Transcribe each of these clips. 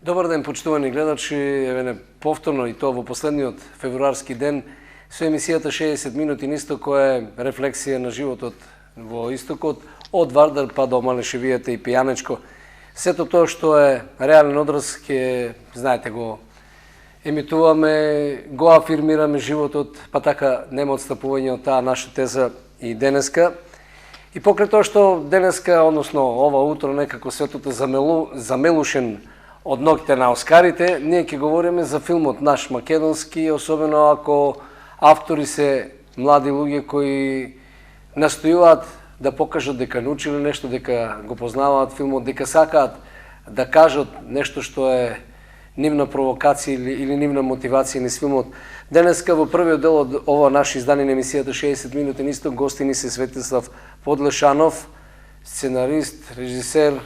Добар ден, почитувани гледачи, еве повторно и тоа во последниот февруарски ден со емисијата 60 минути на исток, која е рефлексија на животот во истокот, од Вардар па до Малешевијата и Пијанечко. Сето тоа што е реален одраз, ќе, знаете, го емитуваме, го афирмираме животот, па така нема отстапување од таа наша теза и денеска. И покрај тоа што денеска, односно ова утро, некако светот е замелушен од ноќите на Оскарите, ние ќе говориме за филмот наш македонски, особено ако автори се млади луѓе кои настојуваат да покажат дека научиле нешто, дека го познаваат филмот, дека сакаат да кажат нешто што е нивна провокација или нивна мотивација низ филмот. Денеска во првиот дел од ова наше издание на емисијата 60 минути на исток, гости ни се Светислав Подлешанов, сценарист, режисер,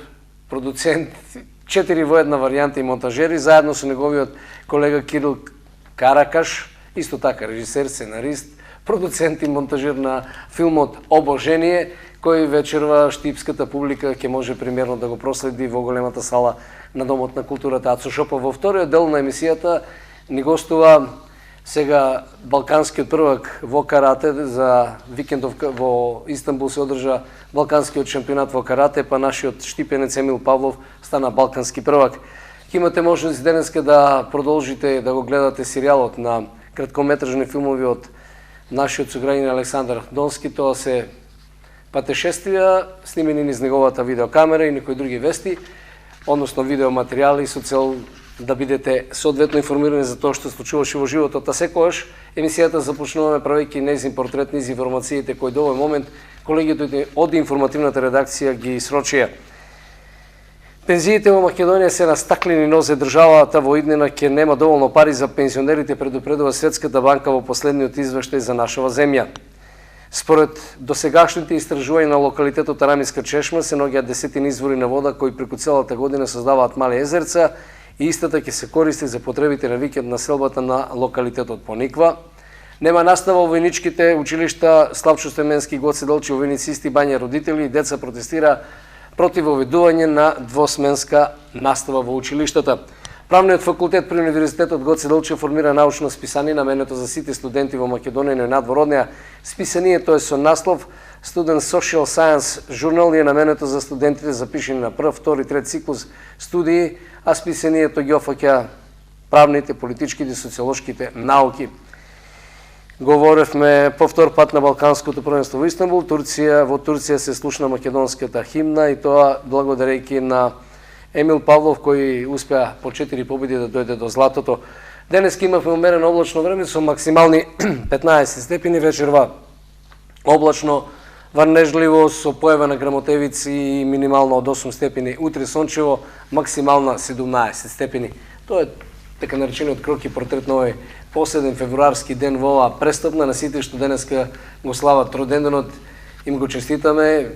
продуцент, 4 во една варијанта и монтажери, заедно со неговиот колега Кирил Каракаш, исто така режисер, сценарист, продуцент и монтажер на филмот Обожение, кој вечерва штипската публика ќе може примерно да го проследи во големата сала на Домот на културата Ацо Шопов. Во вториот дел на емисијата ни гостува сега балканскиот првак во карате. За викендовка во Истанбул се одржа балканскиот шампионат во карате, па нашиот штипенец Емил Павлов стана балкански првак. Ќе имате можност денеска да продолжите да го гледате серијалот на краткометражни филмови од нашиот сограѓанин Александар Донски. Тоа се патешествија снимени низ неговата видеокамера и некои други вести, односно видеоматеријали со цел да бидете соодветно информирани за тоа што случуваше во животот. А секогаш емисијата започнуваме правејќи нејзин портрет, низ информациите кои до овој момент колегите од информативната редакција ги срочија. Пензиите во Македонија се на стаклени нозе. Државата во иднина ќе нема доволно пари за пензионерите, предупредува Светската банка во последниот извештај за нашава земја. Според досегашните истражувања на локалитетот Арамиска чешма се наоѓаат десетини извори на вода кои преку целата година создаваат мали езерца и истата ќе се користи за потребите на викенд на селбата на локалитетот Пониква. Нема настава во војничките училишта Славчо Стеменски, Гоце Делчев, војницисти, бања родители и деца протестира против воведување на двосменска настава во училиштата. Правниот факултет при Универзитетот Гоце Делчев формира научно списание наменето за сите студенти во Македонија и надвор од неа. Списанието е со наслов Student Social Science Journal и е наменето за студентите запишени на прв, втори, трет циклус студии, а списанието ги опфаќа правните, политичките и социолошките науки. Говоревме повтор пат на Балканското првенство во Истанбул. Во Турција се слушна македонската химна и тоа благодарејќи на Емил Павлов, кој успеа по 4 победи да дојде до златото. Денес имавме умерено облачно време со максимални 15 степени, вечерва облачно, варнежливо, со појава на грамотевици и минимално од 8 степени. Утре сончево, максимална 17 степени. Тоа е така наречениот кроки портрет на овој последен февруарски ден во оваа престапна. На сите што денеска го слават роденденот, им го честитаме.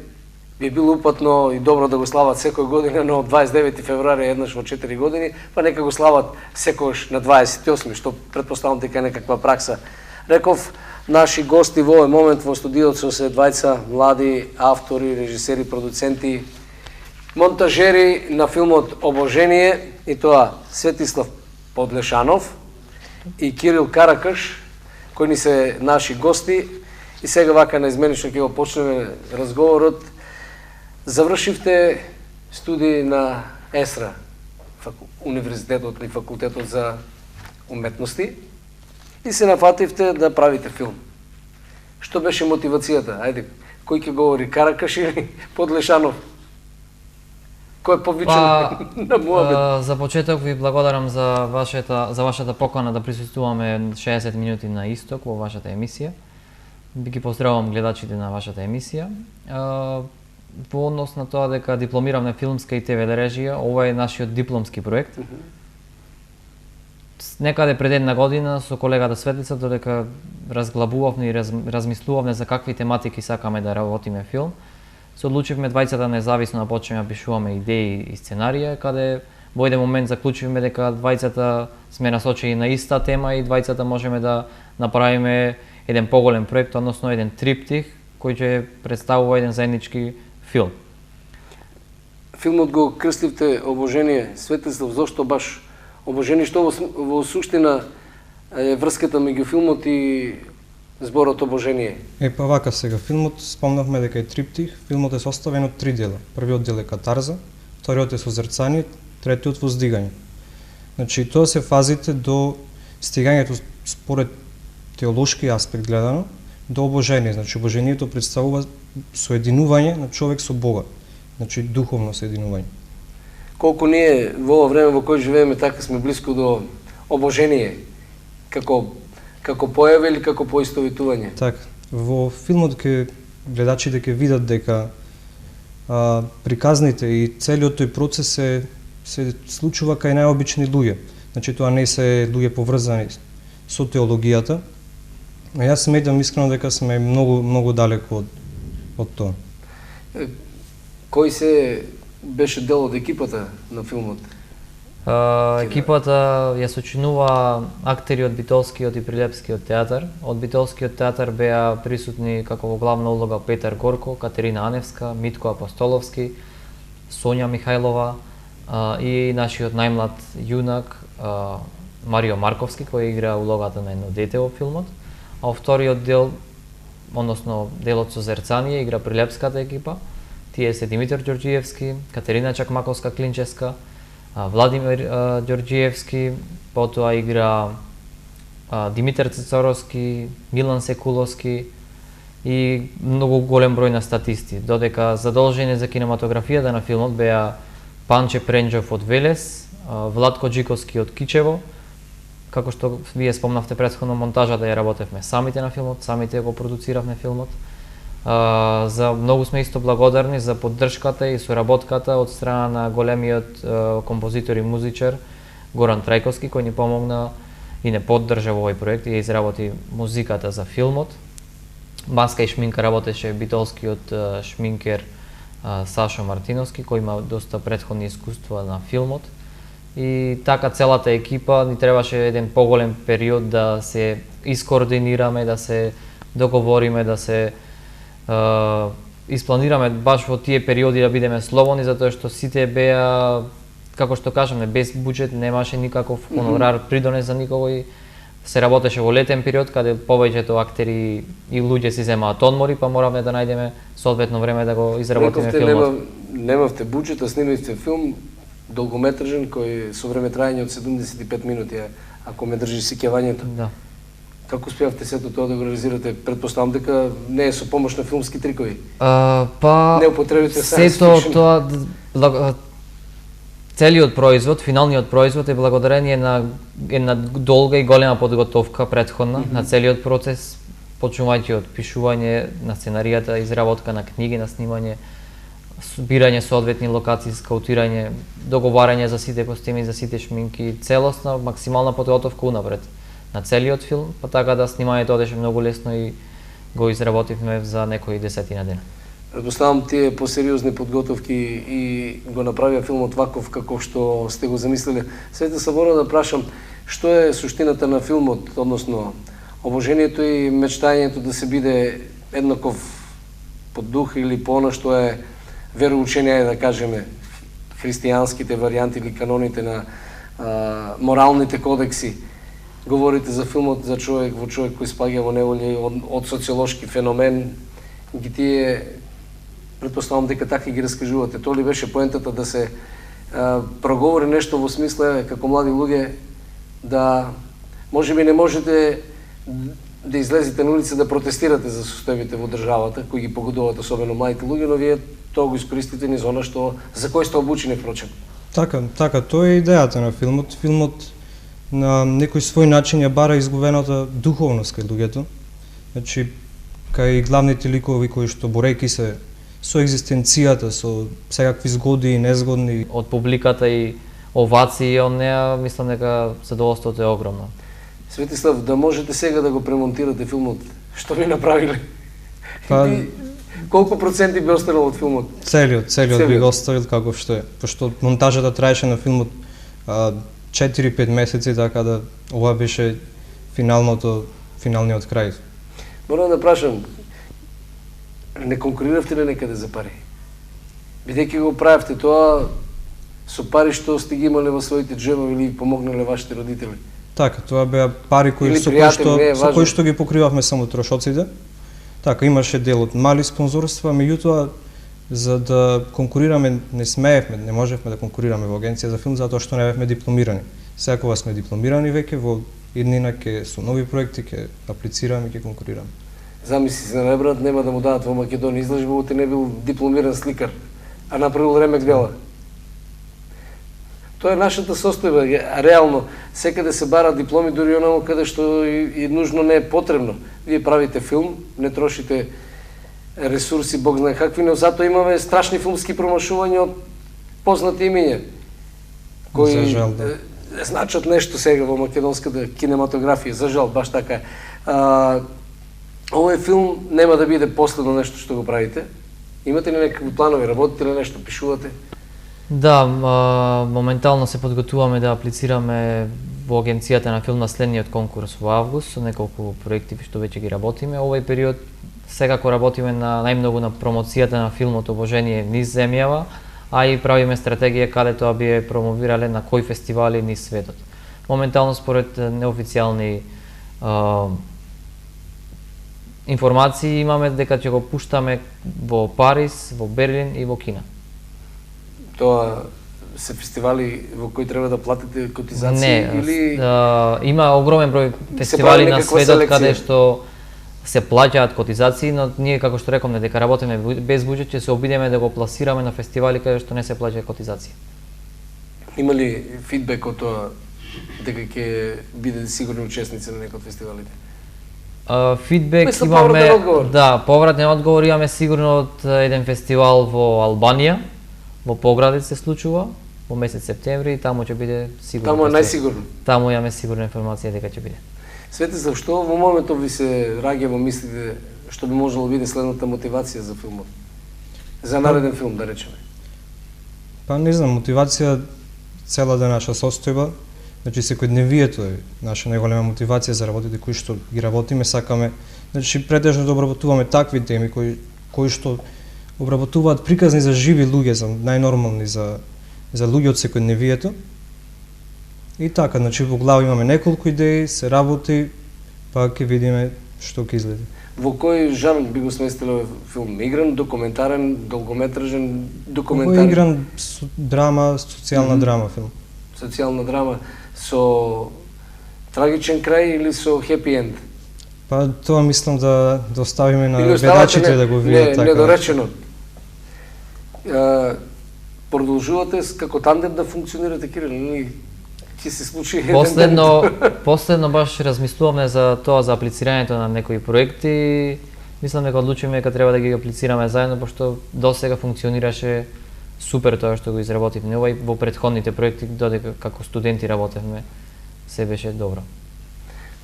Би било упатно и добро да го слават секој година, но 29 февруари еднаш во 4 години, па нека го слават секојаш на 28, што претпоставам дека е некаква пракса. Реков, наши гости во овој момент во студиото се двајца млади автори, режисери, продуценти, монтажери на филмот Обожение, и тоа Светислав Подлешанов и Кирил Каракаш, кои ни се наши гости. И сега вака наизменично ќе го почнеме разговорот. Завршивте студии на ЕСРА, Универзитетот или Факултетот за уметности, и се нафативте да правите филм. Што беше мотивацијата? Ајде, кој ќе говори, Каракаш или Подлешанов? Кој е повичен на муабет? За почеток ви благодарам за вашата покана да присуствуваме 60 минути на исток во вашата емисија. Би ги поздравувам гледачите на вашата емисија. Во однос на тоа дека дипломиравме филмска и ТВ режија, ова е нашиот дипломски проект. Некаде пред една година со колегата Светлица додека разглабувавме и размислувавме за какви тематики сакаме да работиме филм, се одлучивме двајцата независно да почнеме да пишуваме идеи и сценарија, каде во еден момент заклучивме дека двајцата сме насочени на иста тема и двајцата можеме да направиме еден поголем проект, односно еден триптих кој ќе представува еден заеднички филм. филмот го крстивте Обожение. Светлислав, зошто баш Обожение? Што во суштина е врската меѓу филмот и зборот Обожение? Па вака сега, филмот спомнавме дека е триптих, филмот е составен од 3 дела. Првиот дел е катарза, вториот е созерцание, третиот воздигање. Значи, тоа се фазите до стигањето според теолошки аспект гледано до обожение. Значи, обожението представува соединување на човек со Бога. Значи, духовно соединување. Колку ние во ова време во кој живееме така сме блиску до обожение, како појава или како поистоветување? Така, во филмот гледачите ќе видат дека приказните и целиот тој процес се случува кај најобични луѓе. Значи, тоа не се луѓе поврзани со теологијата. А јас сметам искрено дека сме многу далеко од тоа. Кој се беше дел од екипата на филмот? Екипата ја сочинува актери од Битолскиот и Прилепскиот театар. Од Битолскиот театар беа присутни како во главна улога Петар Горко, Катерина Аневска, Митко Апостоловски, Сонја Михајлова и нашиот најмлад јунак Марио Марковски, кој игра улогата на едно дете во филмот. А во вториот дел, односно делот Созерцание, игра Прилепската екипа. Тие се Димитар Ѓорѓиевски, Катерина Чакмаковска-Клинческа, Владимир Ѓорѓиевски, потоа игра Димитар Цецоровски, Милан Секуловски и многу голем број на статисти. Додека задолжени за кинематографијата на филмот беа Панче Пренџов од Велес, Владко Џиковски од Кичево. Како што вие спомнавте претходно, монтажата ја работевме самите на филмот, самите го продуциравме филмот. За многу сме исто благодарни за поддршката и соработката од страна на големиот композитор и музичар Горан Трајковски, кој ни помогна и не поддржа во овој проект и изработи музиката за филмот. Маска и шминка работеше битолскиот шминкер Сашо Мартиновски, кој има доста претходни искуства на филмот. И така целата екипа ни требаше еден поголем период да се искоординираме, да се договориме, да се испланираме баш во тие периоди да бидеме слободни, затоа што сите беа, како што кажаме, без буџет, немаше никаков хонорар придонес за никого и се работеше во летен период, каде повеќето актери и луѓе си земаат одмори, па моравме да најдеме соодветно време да го изработиме филмот. Немавте буџет, а снимавте филм долгометражен кој со време трајање од 75 минути, ако ме држи сеќавањето. Да. Како успеавте сето тоа да го реализирате? Предпоставам дека не е со помош на филмски трикови. Па не употребите сето тоа целиот производ, финалниот производ е благодарение на една долга и голема подготовка претходна на целиот процес, почнувајќи од пишување на сценаријата, изработка на книги, на снимање, бирање соодветни локации, скаутирање, договарање за сите костими, за сите шминки, целосна, максимална подготовка унапред на целиот филм, па така да снимањето одеше многу лесно и го изработивме за некои 10 дена. Предпоставам тие посериозни подготовки и го направија филмот ваков како што сте го замислиле. Сега се мора да прашам, што е суштината на филмот, односно обожението и мечтањето да се биде еднаков по дух или по она што е вероучение, да кажеме, христијанските варијанти или каноните на моралните кодекси. Говорите за филмот за човек кој спаѓа во неволја од социолошки феномен, ги тие предпоставам дека така ги раскажувате. Тоа ли беше поентата да се проговори нешто во смисла како млади луѓе да можеби не можете да излезете на улица да протестирате за состојбите во државата кои ги погодуваат особено младите луѓе, но вие тоа го искористите низ она што за кој сте обучени впрочем. Така, тоа е идејата на филмот. Филмот на некој свој начин ја бара изгубената духовност кај луѓето. Значи, кај главните ликови кои што борејќи се со екзистенцијата, со секакви згоди и незгодни. Од публиката и овации од неа, мислам дека задоволството е огромно. Светислав, да можете сега да го премонтирате филмот, што би направиле? Колку проценти би останал од филмот? Целиот би го оставил како што е, пошто монтажата траеше на филмот 4-5 месеци, така да ова беше финалниот крај. Морам да прашам, не конкуриравте ли некаде за пари? Бидејќи го правевте тоа со пари што сте ги имале во своите џебови или помогнале вашите родители? Така, тоа беа пари кои Или со пријатели, кои што ги покривавме само трошоците. Така, имаше дел од мали спонзорства, меѓутоа за да конкурираме не смеевме, не можевме да конкурираме во агенција за филм затоа што не бевме дипломирани. Сега кога сме дипломирани веќе во иднина ќе со нови проекти ќе аплицираме и ќе конкурираме. Замисли се на брат, нема да му дадат во Македонија изложба, те не бил дипломиран сликар, а направил ремек дела. Тоа е нашата состојба, реално секаде се бара дипломи дури онамо каде што и нужно не е потребно. Вие правите филм, не трошите ресурси, Бог знае какви, но затоа имаме страшни филмски промашувања од познати имиња кои За жал, да. значат нешто сега во македонската кинематографија, за жал, баш така е. Овој филм нема да биде последно нешто што го правите. Имате ли некакви планови, работите ли нешто, пишувате? Да, моментално се подготуваме да аплицираме во агенцијата на филм на следниот конкурс во август со неколку проекти што веќе ги работиме. Овој период секако работиме на најмногу на промоцијата на филмот Обожение низ земјава, а и правиме стратегија каде тоа би е промовирале на кои фестивали низ светот. Моментално според неофицијални информации имаме дека ќе го пуштаме во Париз, во Берлин и во Кина. Тоа се фестивали во кои треба да платите котизации? Не, или има огромен број фестивали на светот селекција? каде што се плаќаат котизации, но ние како што рековме дека работиме без буџет, ќе се обидеме да го пласираме на фестивали каде што не се плаќа котизација. Има ли фидбек од тоа дека ќе бидете сигурни учесници на некој од фестивалите? Фидбек Мислам, имаме, повратен одговор. да, повратен одговор имаме сигурно од еден фестивал во Албанија, во Поградец се случува во месец септември и таму ќе биде сигурно. Таму е најсигурно. Таму имаме сигурна информација дека ќе биде. Светислав, што во моментот ви се раѓа во мислите што би можело да биде следната мотивација за филмот? За нареден филм, да речеме. Па не знам, мотивација целата наша состојба, значи секојдневието е наша најголема мотивација за работите кои што ги работиме, сакаме, значи претежно да обработуваме такви теми кои што обработуваат приказни за живи луѓе, за најнормални за луѓе од секојдневието. И така, значи во глава имаме неколку идеи, се работи, па ќе видиме што ќе излезе. Во кој жанр би го сместиле овој филм? Игран, документарен, долгометражен, документарен? Овој игран драма, социјална драма филм. Социјална драма со трагичен крај или со хепи енд? Па тоа мислам да оставиме на гледачите да го видат така. Недоречено. Продолжувате како тандем да функционирате, Кирил, или ќе се случи Последно баш размислуваме за тоа, за аплицирањето на некои проекти. Мислам дека одлучиме дека треба да ги аплицираме заедно, пошто досега функционираше супер тоа што го изработивме. Ова и во претходните проекти, додека како студенти работевме, се беше добро.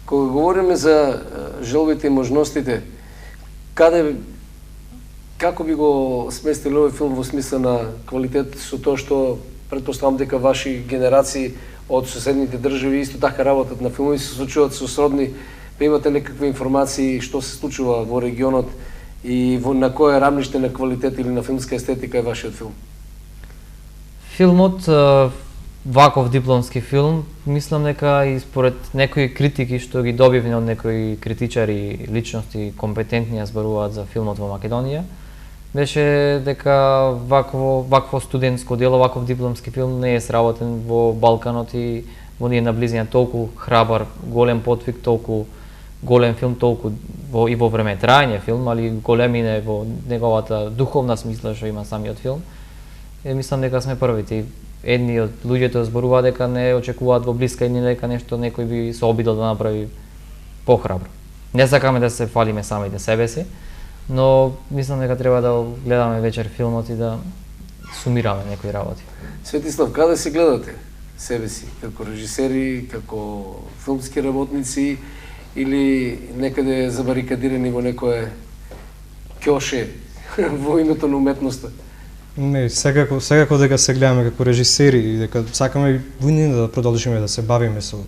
Кога говориме за желбите и можностите, како би го сместили овој филм во смисла на квалитет со тоа што претпоставам дека ваши генерации од соседните држави исто така работат на филмови, се случуваат со сродни, па имате некакви информации што се случува во регионот и на кое рамниште на квалитет или на филмска естетика е вашиот филм? Филмот, ваков дипломски филм, мислам дека и според некои критики што ги добивме од некои критичари, личности компетентни ја зборуваат за филмот во Македонија, беше дека вакво студентско дело, ваков дипломски филм не е сработен во Балканот и во ние наблизина. Толку храбар, голем подвиг, толку голем филм, толку и во време трајање филм, али големина во неговата духовна смисла што има самиот филм. Мислам дека сме првите. Едни од луѓето зборуваат дека не очекуваат во блиска иднина дека нешто некој би се обидел да направи похрабро. Не сакаме да се фалиме самите себе си, но мислам дека треба да гледаме вечер филмот и да сумираме некои работи. Светислав, каде се гледате себе си? Како режисери, како филмски работници или некаде забарикадирани во некое ќоше во името на уметноста? Не, секако дека се гледаме како режисери и дека сакаме во иднина да продолжиме да се бавиме со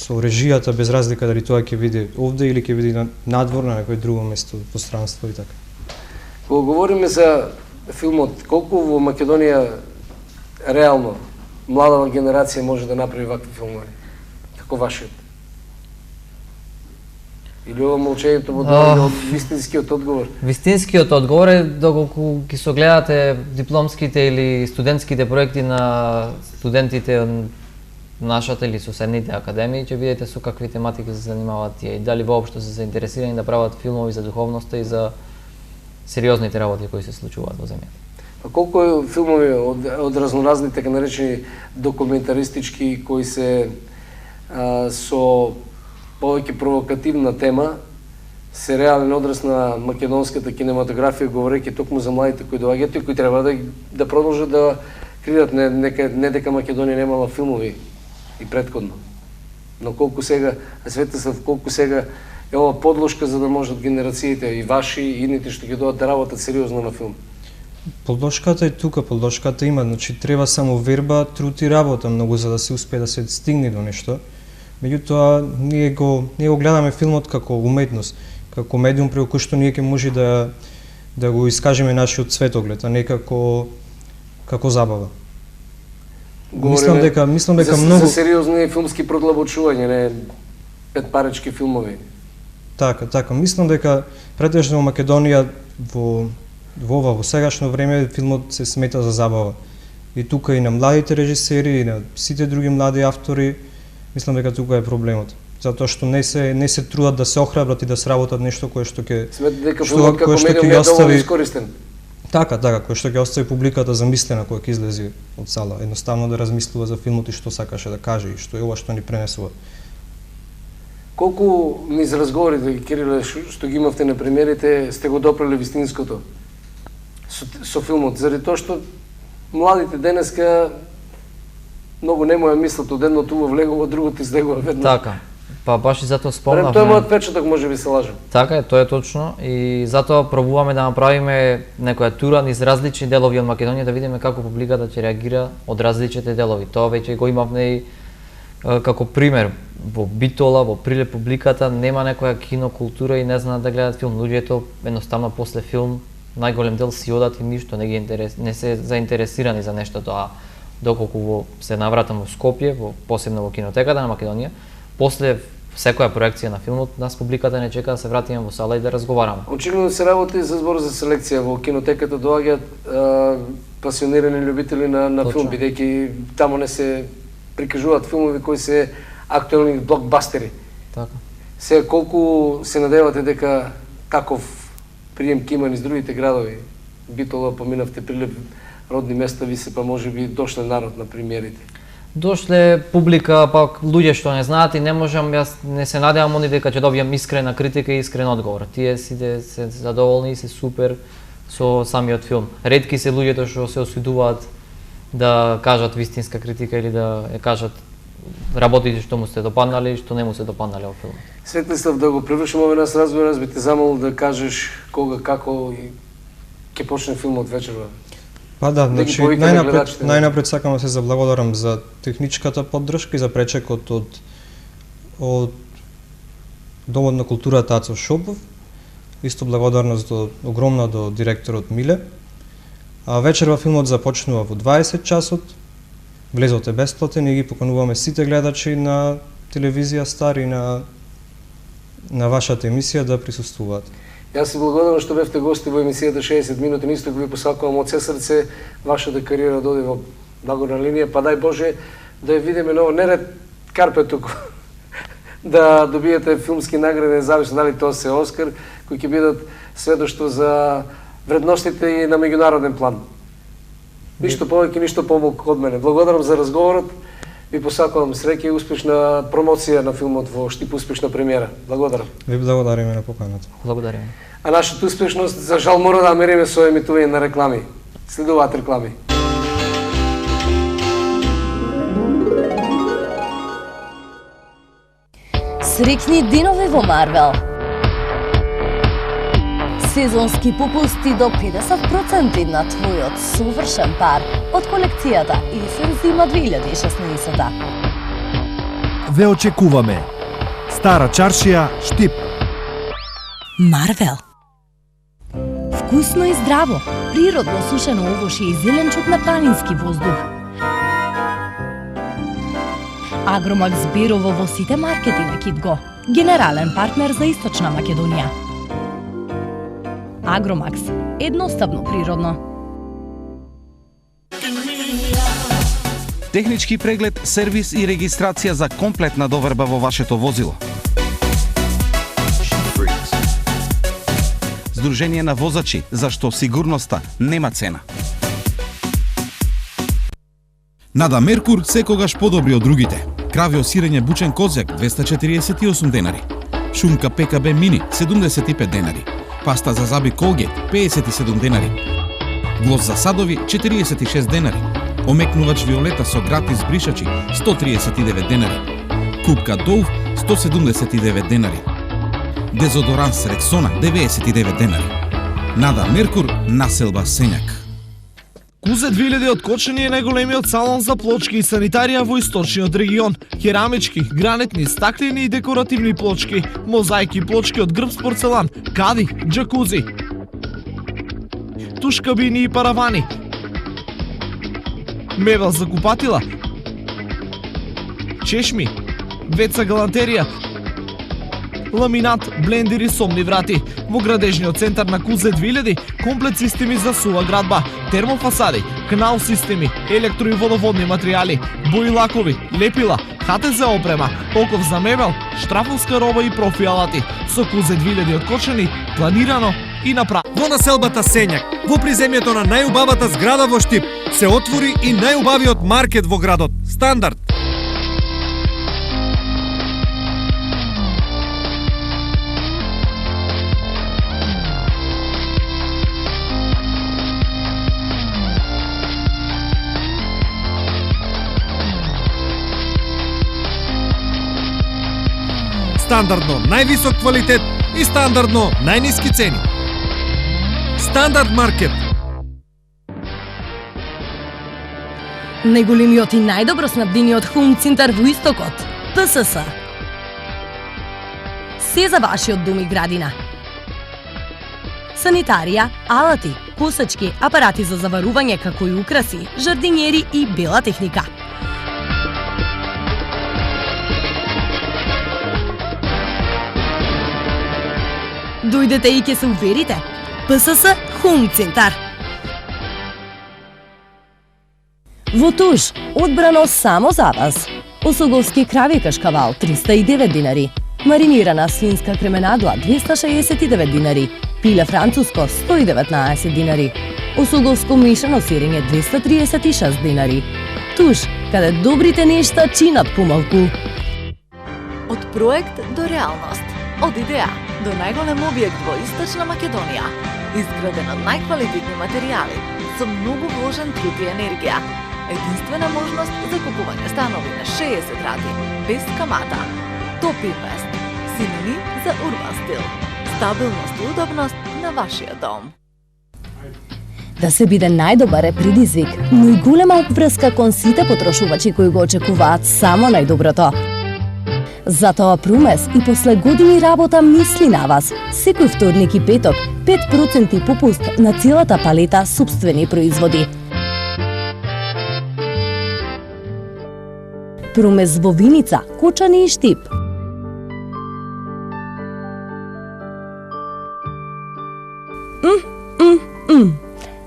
режијата, без разлика дали тоа ќе биде овде или ќе биде надвор на некој друго место, пространство и така. Кога говориме за филмот, колку во Македонија реално младава генерација може да направи вакви филмови? Како вашиот? Или ова молчењето во доаѓа од вистинскиот одговор? Вистинскиот одговор е доколку ги согледате дипломските или студентските проекти на студентите од нашата или соседните академии, ќе видите со какви тематики се занимаваат тие и дали воопшто се заинтересирани да прават филмови за духовноста и за сериозните работи кои се случуваат во земјата. А колку филмови од разноразни така наречени документаристички кои се со повеќе провокативна тема се реален одраз на македонската кинематографија, говорејќи токму за младите кои доаѓаат и кои треба да продолжат да креират, не дека Македонија немала филмови и претходно. Но колку сега, Светослав, колку сега е ова подложка за да можат генерациите и ваши и идните што ќе доаѓаат да работат сериозно на филм? Подложката е тука, подложката има, значи треба само верба, труд и работа многу за да се успее да се стигне до нешто. Меѓутоа, ние го гледаме филмот како уметност, како медиум преку кој што ние ќе може да го искажеме нашиот светоглед, а не како забава. Мислам дека многу за сериозни филмски продлабочување, не петпаречки филмови. Така, мислам дека претежно во Македонија во сегашно време филмот се смета за забава. И тука и на младите режисери, и на сите други млади автори, мислам дека тука е проблемот. Затоа што не се трудат да се охрабрат и да сработат нешто кое што ќе ја остави искористен. Така, кое што ќе остави публиката замислена кога ќе излезе од сала, едноставно да размислува за филмот и што сакаше да каже и што е ова што ни пренесува. Колку низ разговорите, Кириле, што ги имавте на премиерите, сте го допрели вистинското со филмот, заради тоа што младите денеска многу не му ја мислат, од едното во влегува, другото излегува веднаш. Така. Па баш и затоа спомнавме. Тоа е мојот печаток, може би се лажам. Така е, тоа е точно и затоа пробуваме да направиме некоја тура низ различни делови од Македонија да видиме како публиката ќе реагира од различните делови. Тоа веќе го имавме и како пример во Битола, во Прилеп публиката нема некоја кинокултура и не знаат да гледат филм. Луѓето едноставно после филм најголем дел си одат и ништо не се заинтересирани за нешто тоа. Доколку се навратам во Скопје, посебно во кинотеката на Македонија, после секоја проекција на филмот, нас публиката не чека да се вратиме во сала и да разговараме. Очигледно се работи за збор за селекција. Во кинотеката доаѓаат пасионирани љубители на филм, бидејќи таму не се прикажуваат филмови кои се актуелни блокбастери. Така. Се колку се надевате дека каков прием ќе има низ другите градови? Битола поминавте, Прилеп, родни места ви се, па може би дошле народ на премиерите. Дошле публика, пак луѓе што не знаат и не можам, јас не се надевам они дека ќе добијам искрена критика и искрен одговор. Тие сите се задоволни и се супер со самиот филм. Ретки се луѓето што се осудуваат да кажат вистинска критика или да ја кажат работите што му се допаднале и што не му се допаднале во филмот. Светлислав, да го привршим овој нас разговор, аз би те замолил да кажеш кога, како и ќе почне филмот вечерва. Па да, значи најнапред сакам да се заблагодарам за техничката поддршка и за пречекот од Домот на културата Ацо Шопов. Исто благодарност огромна до директорот Миле. А вечерва филмот започнува во 20 часот. Влезот е бесплатен и ги покануваме сите гледачи на телевизија Стар и на вашата емисија да присуствуваат. Јас се благодарам што бевте гости во емисијата 60 минути, исто ви посакувам од се срце вашата кариера да оди во благорна линија, па дај Боже да ја видиме ново неред карпетук, да добиете филмски награди, независно дали тоа се Оскар, кои ќе бидат сведоштво за вредностите и на меѓународен план. Ништо повеќе, ништо помалку од мене. Благодарам за разговорот, ви посакувам среќа и успешна промоција на филмот во Штип, успешна премиера. Благодарам. Ви благодариме на поканата. Благодариме. А нашата успешност, за жал, мора да мериме со емитување на реклами. Следуваат реклами. Среќни денови во Марвел. Сезонски попусти до 50% на твојот совршен пар од колекцијата Есен-зима 2016. Ве очекуваме. Стара чаршија, Штип. Марвел. Вкусно и здраво, природно сушено овошје и зеленчук на планински воздух. Агромакс Бирово во сите маркети на Китго, генерален партнер за Источна Македонија. Агромакс, едноставно природно. Технички преглед, сервис и регистрација за комплетна доверба во вашето возило. Сдружение на возачи, зашто сигурноста нема цена. Нада Меркур секогаш подобри од другите. Кравјо сирење бучен козјак 248 денари. Шунка ПКБ мини 75 денари. Паста за заби Колгейт 57 денари. Глос за садови 46 денари. Омекнувач Виолета со гратис бришачи 139 денари. Купка Долв 179 денари. Дезодоранс Рексона 99 денари. Нада Меркур, населба Сењак. Кузе 2000 од Кочани е најголемиот салон за плочки и санитарија во источниот регион. Керамички, гранитни, стаклени и декоративни плочки, мозаики плочки од грб порцелан, кади, џакузи, туш кабини и паравани, мебел за купатила, чешми, веца галантерија, ламинат, блендери, сомни врати. Во градежниот центар на Кузе 2000, комплет системи за сува градба, термофасади, канал системи, електро и водоводни материјали, бои лакови, лепила, ХТЗ опрема, оков за мебел, штрафовска роба и профи алати. Со Кузе 2000 од Кочани, планирано и направено. Во населбата Сењак, во приземјето на најубавата зграда во Штип, се отвори и најубавиот маркет во градот, Стандард. Стандардно највисок квалитет и стандардно најниски цени. Стандард маркет. Најголемиот и најдобро снабдениот хоум центар во Истокот, ПСС. Се за вашиот дом и градина. Санитарија, алати, косачки, апарати за заварување како и украси, жардинјери и бела техника. Дојдете и ќе се уверите. ПСС Хоум Центар. Во Туш, одбрано само за вас. Осоговски крави кашкавал 309 динари. Маринирана свинска кременадла 269 динари. Пиле француско 119 динари. Осоговско мешано сирење 236 динари. Туш, каде добрите нешта чинат помалку. Од проект до реалност. Од идеја до најголем објект во Источна Македонија, изграден од најквалитетни материјали, со многу вложен труд и енергија. Единствена можност за купување станови на 60 рати, без камата. Топ Инвест. Синоним за урбан стил. Стабилност и удобност на вашиот дом. Да се биде најдобар е предизвик, но и голема опврска кон сите потрошувачи кои го очекуваат само најдоброто. Затоа Прумес и после години работа мисли на вас. Секој вторник и петок 5% попуст на целата палета собствени производи. Прумес во Виница, Кочани и Штип.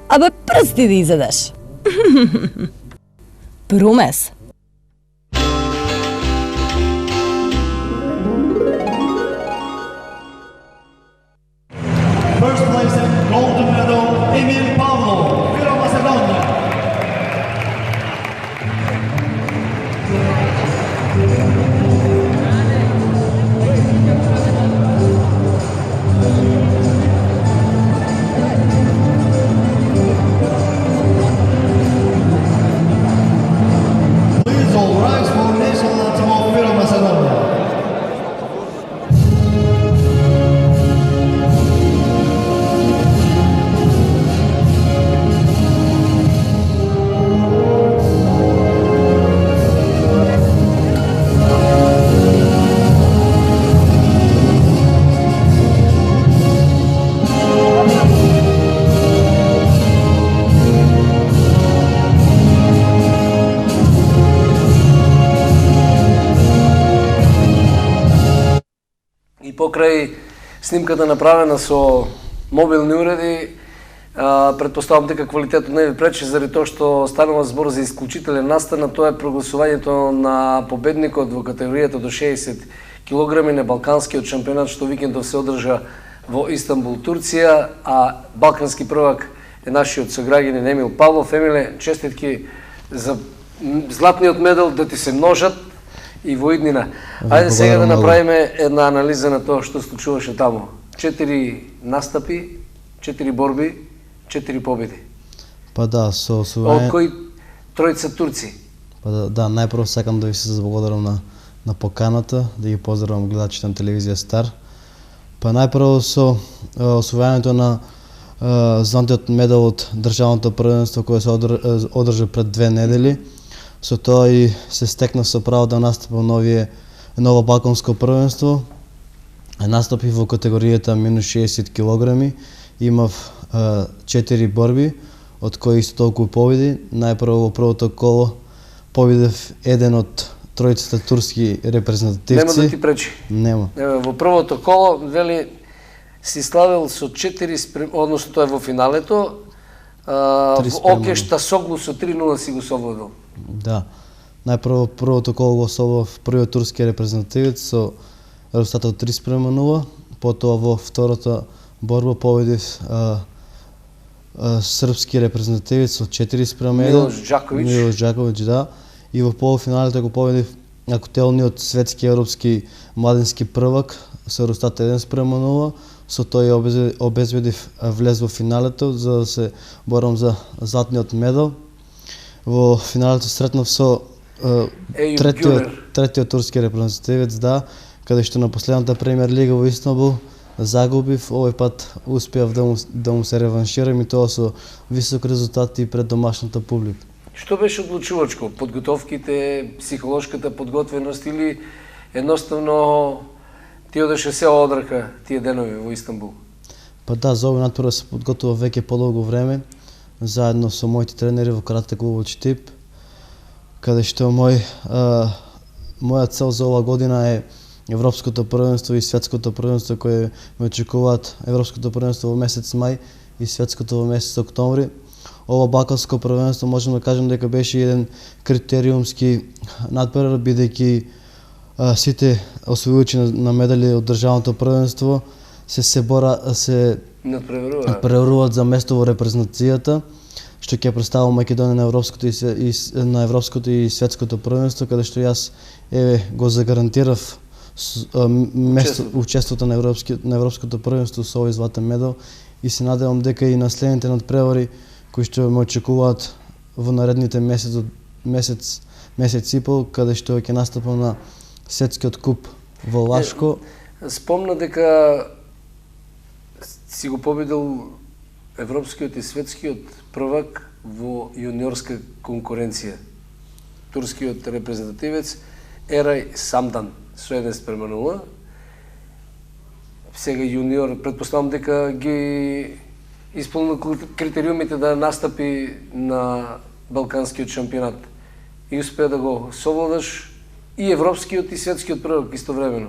Абе прсти да изедеш. Прумес. First place and golden medal, Emil Pavlov, Vira Macedonia. покрај снимката направена со мобилни уреди, предпоставам дека квалитетот не ви пречи, заради тоа што станува збор за исклучителен настан, а тоа е прогласувањето на победникот во категоријата до 60 килограми на балканскиот шампионат што викендов се одржа во Истанбул, Турција, а балкански првак е нашиот сограѓанин Емил Павлов. Емиле, честитки за златниот медал, да ти се множат и во иднина. Ајде сега да направиме една анализа на тоа што случуваше таму. 4 настапи, 4 борби, 4 победи. Па да, со освојање... Од кои тројца турци? Па да, најпрво сакам да ви се заблагодарам на поканата, да ги поздравам гледачите на телевизија Стар. Па најпрво со освојањето на златниот медал од државното првенство кое се одржа пред 2 недели. Со тоа и се стекна со право да настапам ново балканско првенство. Настапив во категоријата минус 60 килограми. Имав 4 борби, од кои исто толку победи. Најпрво во првото коло победив еден од тројцата турски репрезентативци. Нема да ти пречи. Нема. Во првото коло, вели, си славил со 4 односно тоа е во финалето, во Океш Тасоглу со 3-0 си го совладал. Да. Најпрво првото коло го совлав првиот турски репрезентативец со резултатот 3-0, потоа во втората борба победив српски репрезентативец со 4-1. Милош Џаковиќ. Милош Џаковиќ, да. И во полуфиналите го победив актуелниот светски европски младински првак со резултат 1-0. Со тој обезбедив влез во финалето за да се борам за златниот медал. Во финалето сретнав со третиот турски репрезентативец, да, каде што на последната премиер лига во Истанбул загубив, овој пат успеав да му се реванширам и тоа со висок резултат и пред домашната публика. Што беше одлучувачко? Подготовките, психолошката подготвеност или едноставно ти одеше се одрака тие денови во Истанбул? Па да, за овој натпор се подготвува веќе подолго време, заедно со моите тренери во карате клубот Штип, каде што моја цел за ова година е Европското првенство и Светското првенство кое ме очекуваат. Европското првенство во месец мај и Светското во месец октомври. Ова балканско првенство можем да кажем дека беше еден критериумски надпревар, бидејќи сите освојувачи на медали од државното првенство се надпреваруваат за место во репрезентацијата, што ќе представува Македонија на Европското и Светското првенство, каде што јас го загарантирав учеството на Европското првенство со овој златен медал и се надевам дека и наследните надпревари кои што ме очекуваат во наредните месец и пол, каде што ќе настапам на светскиот куп во Лашко. Спомна дека си го победил европскиот и светскиот првак во јуниорска конкуренција. Турскиот репрезентативец Ерај Самдан со 1-0. Сега јуниор, предпоставам дека ги исполнил критериумите да настапи на балканскиот шампионат и успеа да го совладаш и европскиот и светскиот првак истовремено.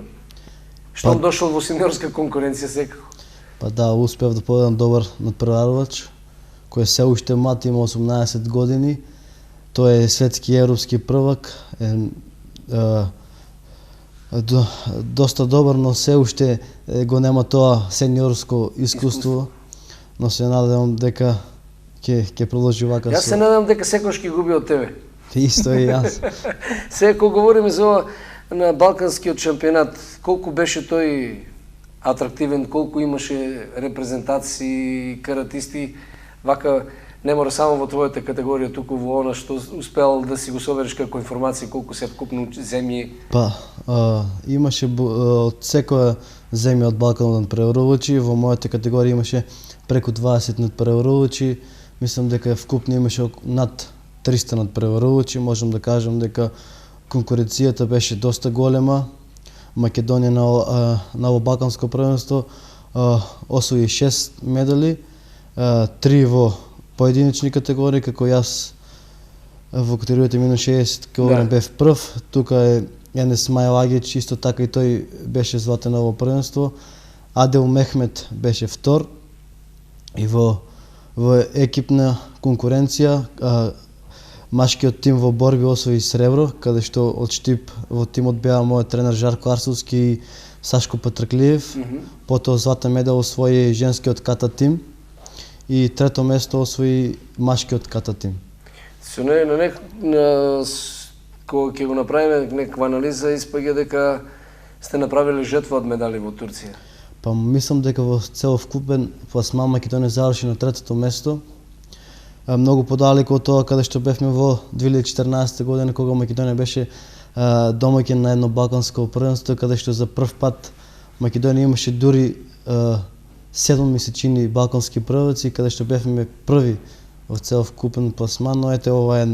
Што дошол во сениорска конкуренција секако? Па да, успеав да победам добар надпреварувач, кој се уште млад, има 18 години. Тој е светски и европски првак, доста добар, но се уште го нема тоа сениорско искуство, но се надевам дека ќе продолжи вака. Јас се надевам дека секојаш ќе губи од тебе. Исто и јас. Сега кога говориме за ова на балканскиот шампионат, колку беше тој атрактивен, колку имаше репрезентации, каратисти, вака не мора само во твојата категорија, туку во она што успел да си го собереш како информација, колку се вкупно земји? Па, имаше од секоја земја од Балканот надпреварувачи, во мојата категорија имаше преку 20 надпреварувачи, мислам дека вкупно имаше над 300 надпреварувачи, можам да кажам дека конкуренцијата беше доста голема. Македонија на балканско првенство освои 6 медали, 3 во поединечни категории, како јас во категоријата минус 60 кг бев прв. Тука е Енес Мајлагич, исто така и тој беше златен на ово првенство. Адел Мехмет беше втор. И во екипна конкуренција машкиот тим во борби освои сребро, каде што од Штип во тимот беа мојот тренер Жарко Арсовски и Сашко Патраклиев. Потоа златен медал освои женскиот ката тим и трето место освои машкиот ката тим. Кога ќе го направиме некаква анализа, испаѓа дека сте направиле жетва од медали во Турција. Па мислам дека во целокупен пласман Македонија заврши на третото место. Многу подалеку од тоа каде што бевме во 2014 година, кога Македонија беше домаќин на едно балканско првенство, каде што за прв пат Македонија имаше дури 7 месечини балкански првенци, каде што бевме први во целокупен пласман, но ете ова е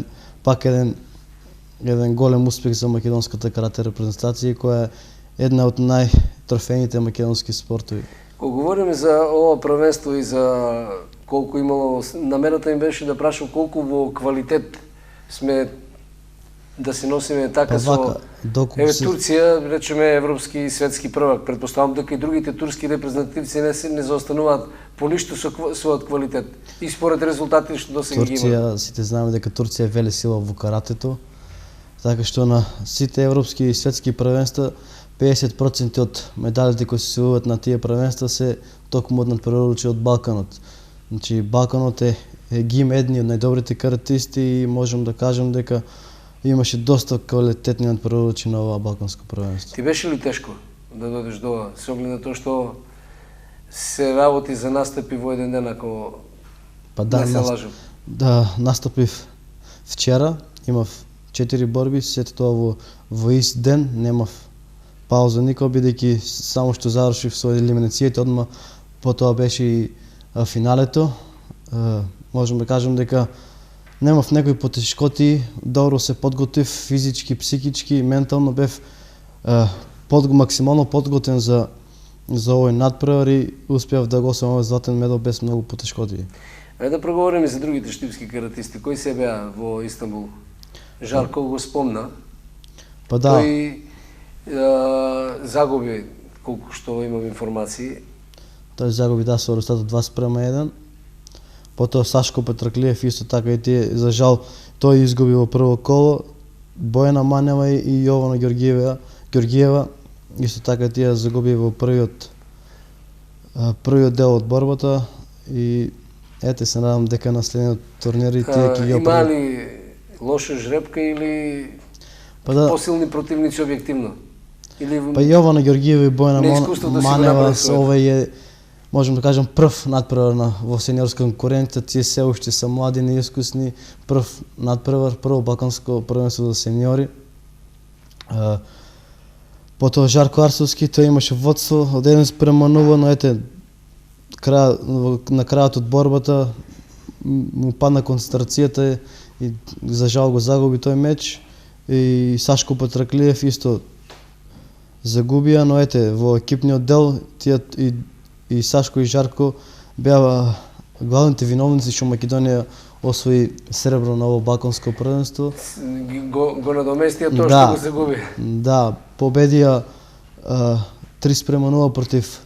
пак еден голем успех за македонската карате репрезентација, која е една од најтрофејните македонски спортови. Кога говориме за ова првенство и за колку имало, намерата им беше да прашам колку во квалитет сме да се носиме така со Турција, речеме европски и светски првак. Претпоставам дека и другите турски репрезентативци не заостануваат по ништо со својот квалитет и според резултатите што досега ги има. Турција, сите знаеме дека Турција е велесила во каратето, така што на сите европски и светски првенства 50% од медалите кои се освојуваат на тие првенства се токму од надпреварувачи од Балканот. Значи Балканот е гим едни од најдобрите каратисти и можам да кажам дека имаше доста квалитетни надпреварувачи на ова балканско првенство. Ти беше ли тешко да дојдеш до ова, со оглед на тоа што се работи за настапи во еден ден, ако не се лажам? Да, настапив вчера, имав 4 борби, сето тоа во ист ден, немав пауза никој, бидејќи само што завршив со елиминацијата, одма потоа беше и финалето. Можам да кажам дека немав некои потешкоти, добро се подготвив физички, психички, ментално бев максимално подготвен за овој надпревар и успеав да го освојам овој златен медал без многу потешкоти. Ајде да проговориме за другите штипски каратисти. Кои се беа во Истанбул? Жарко го спомна. Па да. Тој загуби, колку што имам информации. Тој загуби со резултатот 2:1. Потоа Сашко Петраклиев исто така и тие, за жал, тој изгуби во прво коло. Бојана Манева и Јована Ѓоргиева исто така тие загуби во првиот дел од борбата и ете се надам дека на следниот турнир и тие ќе ги Има ли лоша жребка или посилни противници објективно? Па Јована Ѓоргиева и Бојана Манева овој е, можем да кажем, прв надпревар во сениорска конкуренција, тие се уште се млади, неискусни, прв надпревар, прво балканско првенство за сениори. Потоа Жарко Арсовски, тој имаше водство од 1:0, но ете, на крајот од борбата му падна концентрацијата и за жал го загуби тој меч. И Сашко Патраклиев исто загубија, но ете, во екипниот дел тие и Сашко и Жарко беа главните виновници што Македонија освои сребро на ово балканско првенство. Го надоместија тоа што го загуби. Да, победија 3:0 против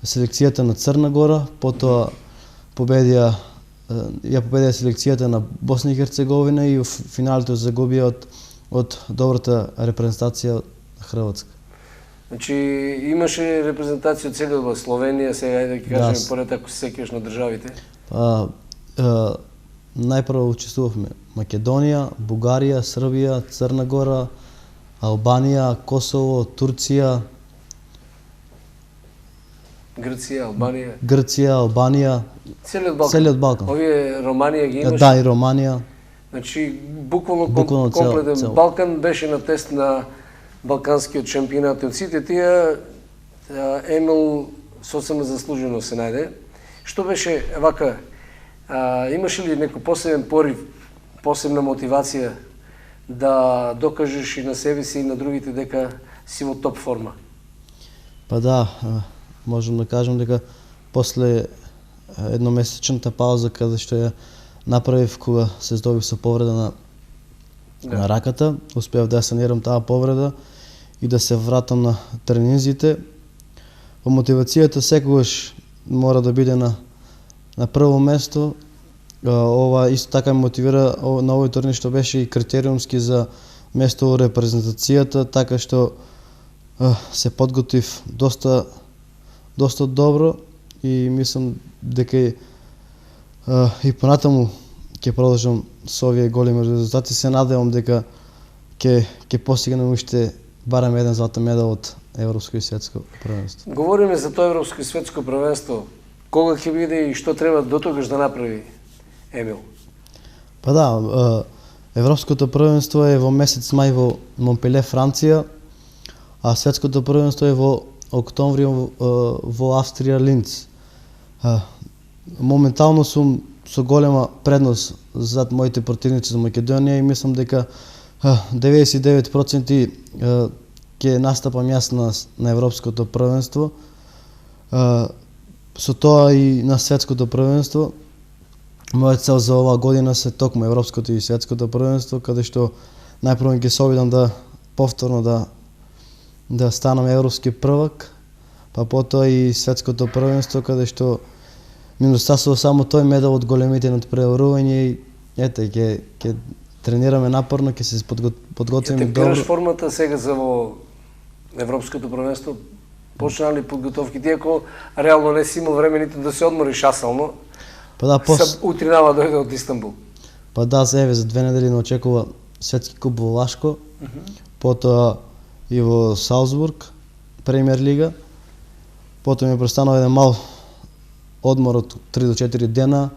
селекцијата на Црна Гора, потоа победија селекцијата на Босна и Херцеговина и во финалето загубија од добрата репрезентација на Хрватска. Значи имаше репрезентација од целиот Словенија, сега да ќе кажеме поред ако се сеќаваш на државите. Најпрво учествувавме Македонија, Бугарија, Србија, Црна Гора, Албанија, Косово, Турција, Грција, Албанија, целиот Балкан. Овие Романија ги имаше? Да, и Романија. Значи буквално комплетен Балкан беше на тест на балканскиот шампионат. Од сите тие Емил сосема заслужено се најде. Што беше вака? Имаше ли некој посебен порив, посебна мотивација да докажеш и на себе си и на другите дека си во топ форма? Па да, можам да кажам дека после едномесечната пауза каде што ја направив кога се здобив со повреда на раката, успеав да ја санирам таа повреда и да се вратам на тренинзите. Мотивацијата секогаш мора да биде на прво место. Ова исто така ме мотивира на овој турнир што беше и критериумски за место во репрезентацијата, така што се подготвив доста добро и мислам дека и понатаму ќе продолжам со овие големи резултати. Се надевам дека ќе постигнем уште барем еден златен медал од Европско и светско првенство. Говориме за тоа Европско и светско првенство. Кога ќе биде и што треба до тогаш да направи Емил? Па да, Европското првенство е во месец мај во Монпеле, Франција, а светското првенство е во октомври во Австрија, Линц. Моментално сум со голема предност зад моите противници за Македонија и мислам дека 99% ќе настапам јас на Европското првенство. Со тоа и на светското првенство. Моја цел за оваа година се токму Европското и светското првенство, каде што најпрво ќе се обидам да повторно да станам европски првак, па потоа и светското првенство, каде што ми недостасува само тој медал од големите надпреварување и ете ќе тренираме напорно, ќе се подготвиме добро. Темпираш формата сега за во Европското првенство? Почна ли подготовките, иако реално не си имал време ниту да се одмориш асално? Па да, утринава дојде од Истанбул. Па да, за 2 недели ме очекува светски куп во Лашко, потоа и во Салзбург, премиер лига, потоа ми престанува еден мал одмор од 3 до 4 дена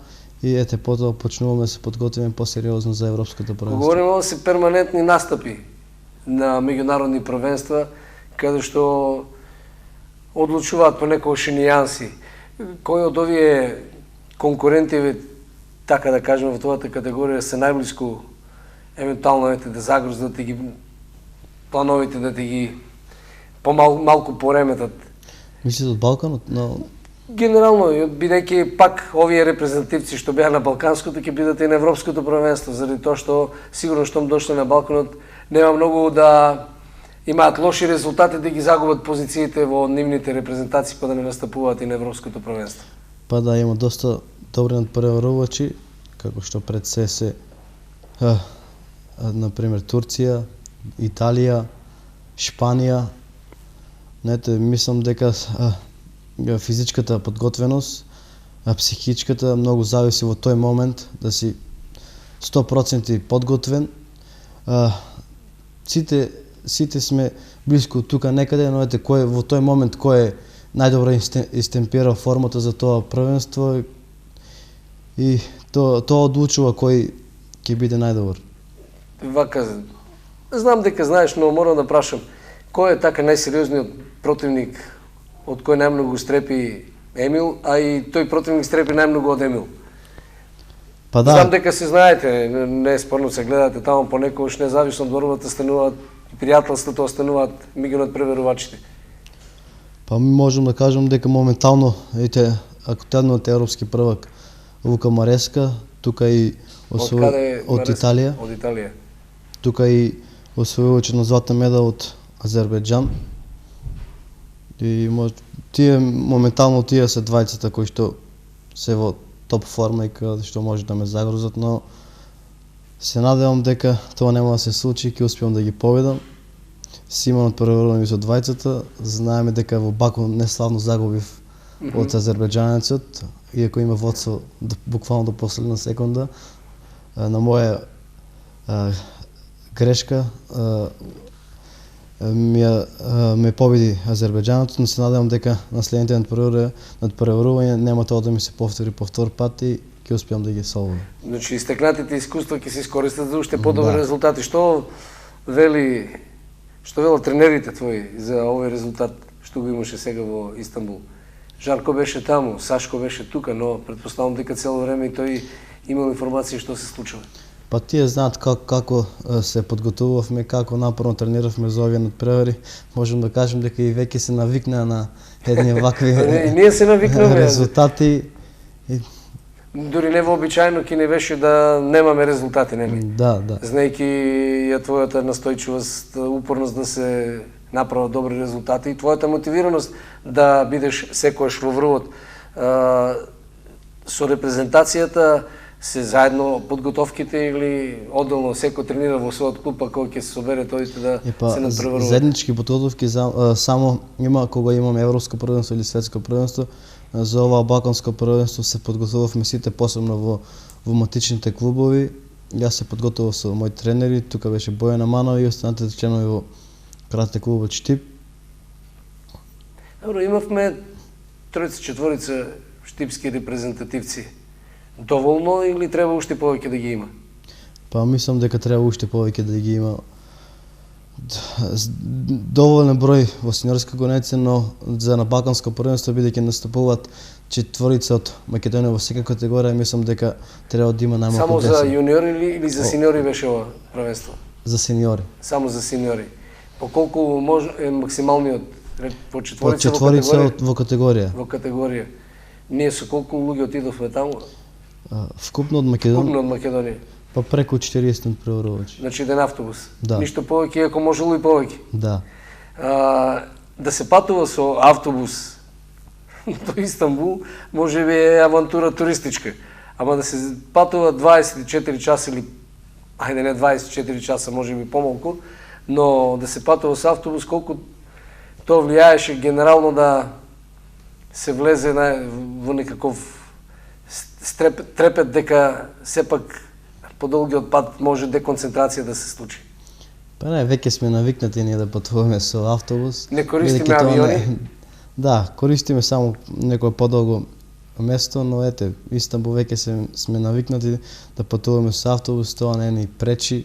и ете потоа почнуваме да се подготвиме посериозно за Европското првенство. Говориме ова се перманентни настапи на меѓународни првенства, каде што одлучуваат по некои нијанси. Кој од овие конкуренти, така да кажеме, во тојата категорија се најблиску евентуално да загрузат, да ги плановите да ги малку пореметат. Мислите од Балканот? Генерално, бидејќи пак овие репрезентативци што беа на Балканското ќе бидат и на Европското првенство, заради тоа што сигурно штом дошле на Балканот нема многу да имаат лоши резултати да ги загубат позициите во нивните репрезентации па да не настапуваат и на Европското првенство. Па да, има доста добри надпреварувачи, како што пред се например Турција, Италија, Шпанија. Мислам дека физичката подготвеност, психичката многу зависи во тој момент да си 100% подготвен. Сите сме блиску тука некаде, но ете во тој момент кој е најдобро истемпира формата за тоа првенство и тоа одлучува кој ќе биде најдобар. Вака, знам дека знаеш, но морам да прашам, кој е така најсериозниот противник од кој најмногу стрепи Емил, а и тој противник стрепи најмногу од Емил? Па да. Знам дека се знаете, не е спорно се гледате таму понекогаш, независно од борбата стануваат пријателството, остануваат меѓу надпреварувачите. Па можам да кажам дека моментално актуелниот европски првак Лука Мареска, тука и од Италија. Од Италија. Тука и освојувач на златен медал од Азербејџан. И моментално тие се двајцата кои што се во топ форма и каде што може да ме загрузат, но се надевам дека тоа нема да се случи, ќе успеам да ги победам. Симон надпреваруваме со двајцата, знаеме дека во Баку неславно загубив од азербејџанецот, иако има водство буквално до последна секунда. На моја грешка ме победи азербејџанецот, но се надевам дека на следните надпреварувања нема тоа да ми се повтори по втор пат и ќе успеам да ги солвам. Значи, истекнатите искуства ќе се искористат за уште подобри резултати. Што велат тренерите твои за овој резултат што го имаше сега во Истанбул? Жарко беше таму, Сашко беше тука, но претпоставам дека цело време и тој имал информација што се случува. Па тие знаат како се подготувавме, како напорно трениравме за овие надпревари. Можам да кажем дека и веќе се навикнаа на едни вакви ние се навикнаме резултати. Дури невообичаено ки не беше да немаме резултати, неми. Да. Знаејќи ја твојата настојчивост, упорност да се направат добри резултати и твојата мотивираност да бидеш секојаш во врвот со репрезентацијата, се заедно подготовките или одделно секој тренира во својот клуб, а кога ќе се собере тоите да се надпреварува. Заеднички подготовки само има кога имаме европско првенство или светско првенство. За ова балканско првенство се подготовувавме сите, посебно во матичните клубови. Јас се подготовив со мои тренери, тука беше Бојана Манова и останатите членови во карате клубот Штип. Добро, имавме тројца-четворица штипски репрезентативци. Доволно или треба уште повеќе да ги има? Па мислам дека треба уште повеќе да ги има. Доволен број во сениорска гонеца, но за на балканско првенство бидејќи настапуваат четворица од Македонија во секоја категорија, мислам дека треба да има најмалку 10. Само за јуниори или за сениори беше ова првенство? За сениори. Само за сениори. По колку е максималниот по четворица во категорија? Во категорија. Ние со колку луѓе отидовме таму? Вкупно од Македонија? Вкупно од Македонија. Па преку 40 преварувачи. Значи еден автобус. Да. Ништо повеќе, ако можело и повеќе. Да. Да се патува со автобус до Истанбул, може би е авантура туристичка. Ама да се патува 24 часа или, ајде не 24 часа, може би помалку, но да се патува со автобус, колку тоа влијаеше генерално да се влезе во некаков трепет дека сепак по долгиот пат може деконцентрација да се случи. Па не, веќе сме навикнати ние да патуваме со автобус. Не користиме авиони? Да, користиме само некое подолго место, но ете, Истанбул веќе сме навикнати да патуваме со автобус, тоа не ни пречи.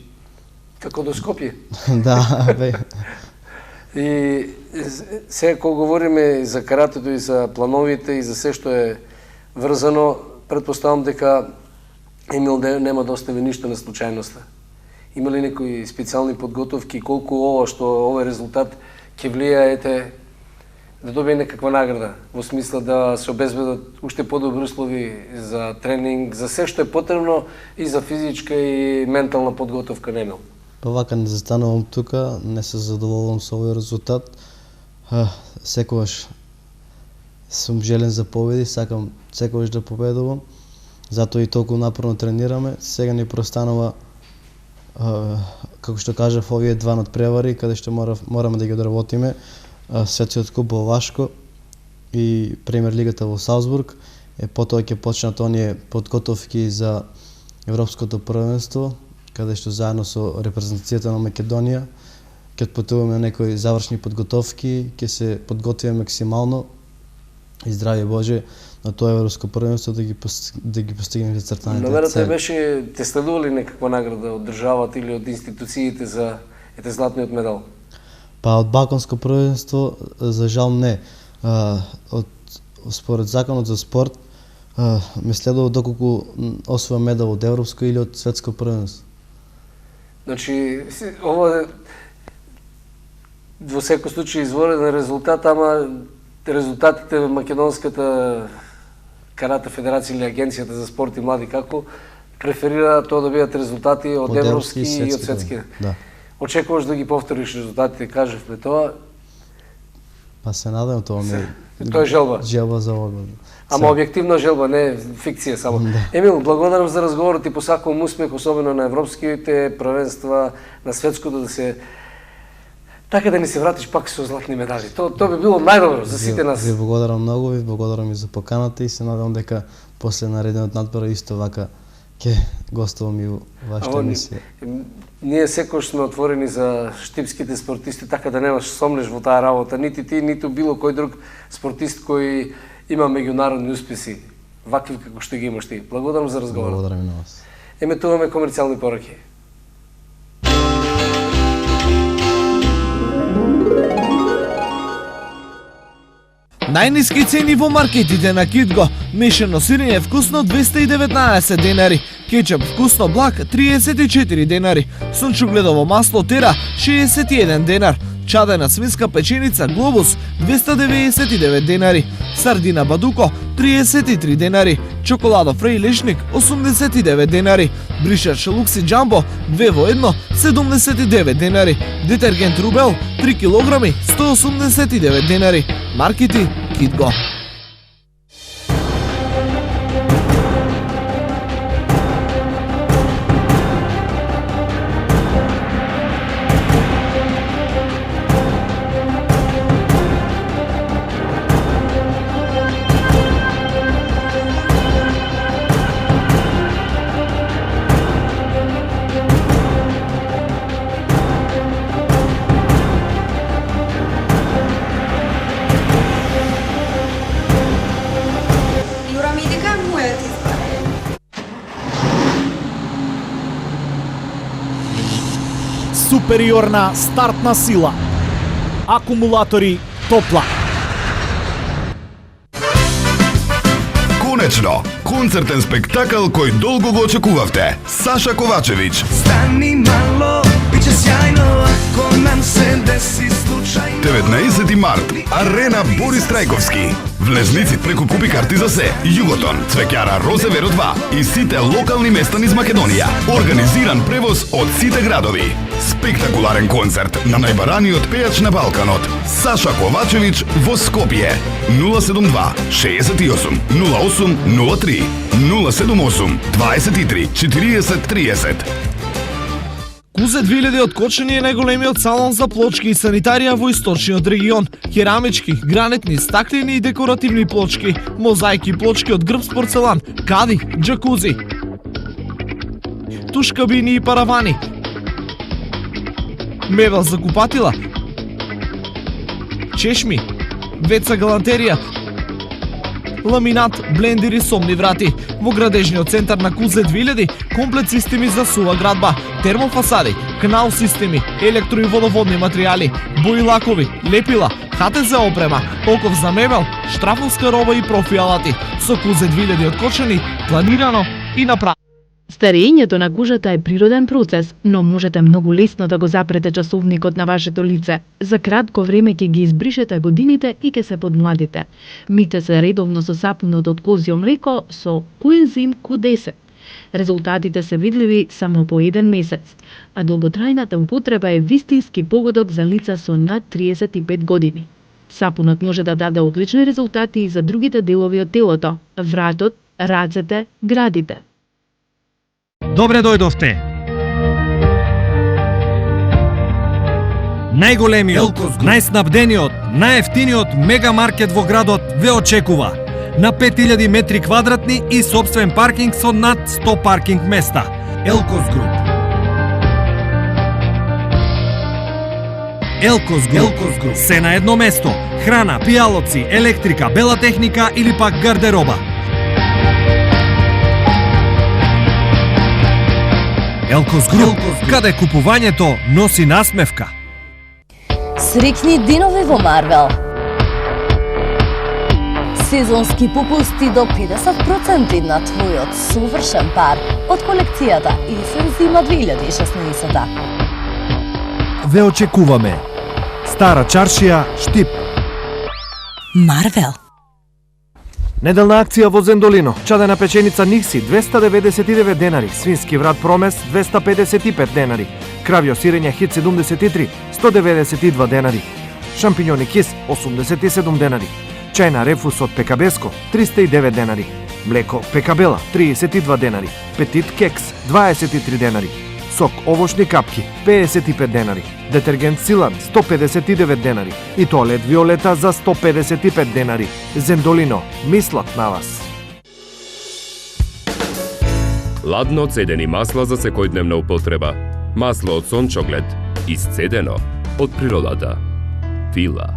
Како до Скопје? Да, бе. И сега кога говориме за каратето и за плановите и за се што е врзано, предпоставам дека Емил нема да остави ништо на случајноста. Има ли некои специјални подготовки, колку овој резултат ќе влијаете да добие некаква награда, во смисла да се обезбедат уште подобри услови за тренинг, за се што е потребно и за физичка и ментална подготовка на Емил? Па вака не застанувам тука, не се задоволувам со овој резултат. Секогаш сум желен за победи, сакам секогаш да победувам. Затоа и толку напорно тренираме. Сега ни простанува, како што кажав, овие два надпревари, каде што мораме да ги одработиме. Светскиот куп во Вашко и Премиер лигата во Салцбург. Потоа ќе почнат оние подготовки за Европското првенство, каде што заедно со репрезентацијата на Македонија ќе патуваме некои завршни подготовки, ќе се подготвиме максимално и здравје Боже на тоа европско првенство да ги постигнеме зацртаните цели. Намерата беше, те следували некаква награда од државата или од институциите за златниот медал? Па од балканско првенство за жал не. Според законот за спорт ме следува доколку освоја медал од европско или од светско првенство. Значи, ова во секој случај изворен резултат, ама резултатите во Македонската карате федерација или агенцијата за спорт и млади како преферира тоа да бидат резултати од европски и од светски. Да. Очекуваш да ги повториш резултатите, кажавме тоа. Па се надам, тоа ми тоа е желба. Желба за оваа година. Ама објективна желба, не фикција само. Да. Емил, благодарам за разговорот и посакувам успех, особено на европските првенства, на светското, да се така да ни се вратиш пак со златни медали. Тоа би било најдобро за сите нас. Ви благодарам многу, ви благодарам и за поканата и се надам дека после наредениот надпор исто вака ќе гостувам и во вашата емисија. Ние секој сме отворени за штипските спортисти, така да немаш сомнеш во таа работа. Нити ти, ниту било кој друг спортист кој има меѓународни успеси, вакви како што ги имаш ти. Благодарам за разговорот. Благодарам и на вас. Еметуваме комерцијални пораки. Најниски цени во маркетите на Китго. Мешано сирење вкусно 219 денари. Кетчуп вкусно благ 34 денари. Сончугледово масло Тера 61 денар. чадена свинска печеница Глобус 299 денари, сардина Бадуко 33 денари, чоколадов фрейлешник 89 денари, бришач Лукси Джамбо 2 во 1 79 денари, детергент Рубел 3 килограми 189 денари, маркети Китго. Супериорна стартна сила. Акумулатори Топла. Конечно, концертен спектакл кој долго го очекувавте. Саша Ковачевиќ. Стани мало, биќе сјајно ако нам се деси случајно. 19 март, Арена Борис Трајковски. Влезници преку купи карти за се, Југотон, Цвеќара Розеверо 2 и сите локални места низ Македонија. Организиран превоз од сите градови. Спектакуларен концерт на најбараниот пејач на Балканот, Саша Ковачевиќ во Скопје. 072 68 08 03 078 23 40 30. Кузе 2000 од Кочани е најголемиот салон за плочки и санитарија во источниот регион. Керамички, гранитни, стаклени и декоративни плочки, мозаики плочки од грб порцелан, кади, джакузи, туш кабини и паравани, мебел за купатила, чешми, WC галантерија, ламинат, блендери, сомни врати. Во градежниот центар на Кузе 2000, комплет системи за сува градба, термофасади, канал системи, електро и водоводни материјали, бои лакови, лепила, ХТЗ опрема, оков за мебел, штрафовска роба и профи алати. Со Кузе 2000 од Кочани, планирано и направено. Старењето на кожата е природен процес, но можете многу лесно да го запрете часовникот на вашето лице. За кратко време ќе ги избришете годините и ќе се подмладите. Мите се редовно со сапунот од козјо млеко со коензим Q10. Резултатите се видливи само по 1 месец, а долготрајната употреба е вистински погодок за лица со над 35 години. Сапунот може да даде одлични резултати и за другите делови од телото, вратот, рацете, градите. Добре дојдовте. Најголемиот, најснабдениот, најефтиниот мегамаркет во градот ве очекува. На 5000 метри квадратни и собствен паркинг со над 100 паркинг места. Елкос Груп. Елкос Груп. Се на едно место. Храна, пијалоци, електрика, бела техника или пак гардероба. Елкос Груп, каде купувањето носи насмевка. Среќни денови во Марвел. Сезонски попусти до 50% на твојот совршен пар од колекцијата Есен зима 2016. Ве очекуваме. Стара чаршија, Штип. Марвел. Неделна акција во Зендолино. Чадена печеница Никси 299 денари, свински врат Промес 255 денари, кравјо сирење Хит 73 192 денари, шампиньони Кис 87 денари, чајна Рефус од Пекабеско 309 денари, млеко Пекабела 32 денари, Петит Кекс 23 денари, сок овошни капки 55 денари, детергент Силан 159 денари и тоалет Виолета за 155 денари. Зендолино, мислат на вас. Ладно цедени масла за секојдневна употреба. Масло од сончоглед, исцедено од природата. Фила.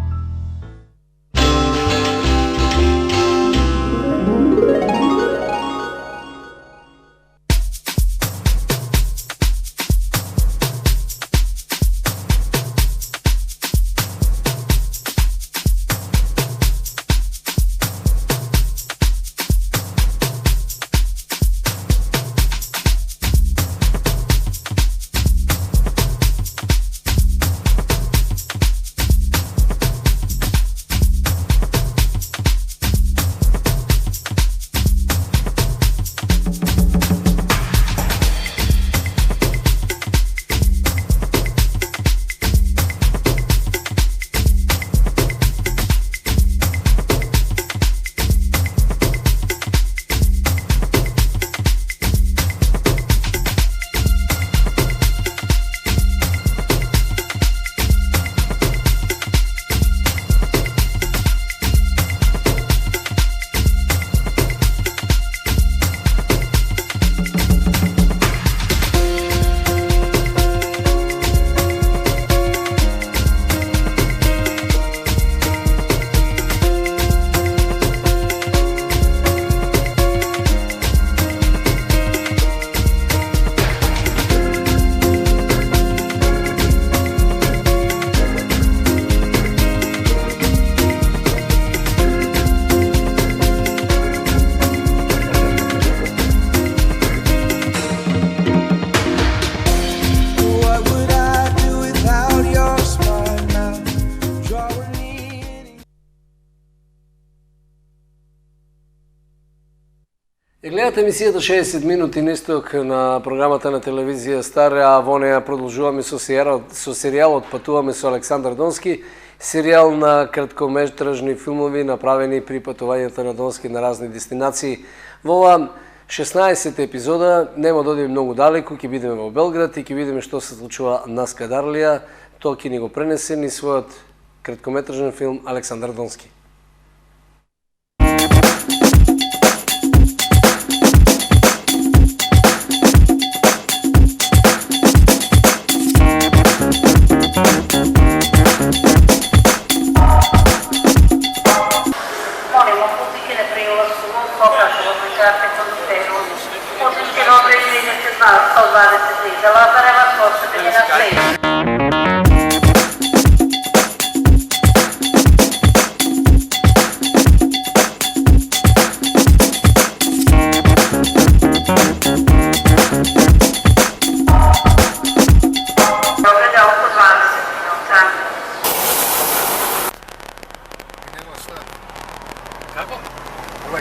Гледате емисијата 60 минути на исток на програмата на телевизија Стар, а во неја продолжуваме со серијалот Патуваме со Александар Донски, серијал на краткометражни филмови направени при патувањето на Донски на разни дестинации. Во ова 16 епизода нема да одиме многу далеку, ќе бидеме во Белград и ќе видиме што се случува на Скадарлија. Тоа ќе ни го пренесе ни својот краткометражен филм Александар Донски.